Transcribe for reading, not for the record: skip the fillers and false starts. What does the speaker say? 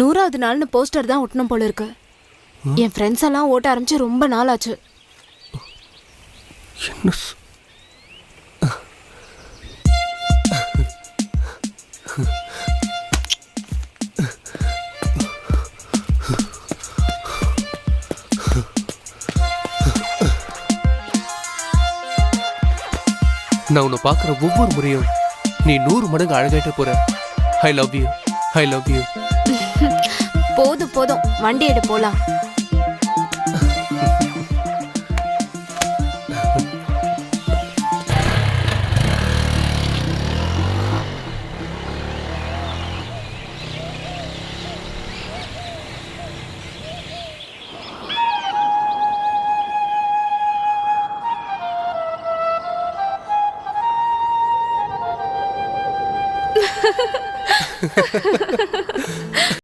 100வது நாள்னு போஸ்டர் தான் ஒட்டணும் போல இருக்கு. என் ஃப்ரெண்ட்ஸ் எல்லாம் ஓட்ட ஆரம்பிச்சு ரொம்ப நாள் ஆச்சு. என்ன நான் உன்னை பார்க்குற ஒவ்வொரு முறையும் நீ 100 மடங்கு அழகாயிட்ட போற. I love you, I love you. போதும் போதும், வண்டி எடு போலாம்.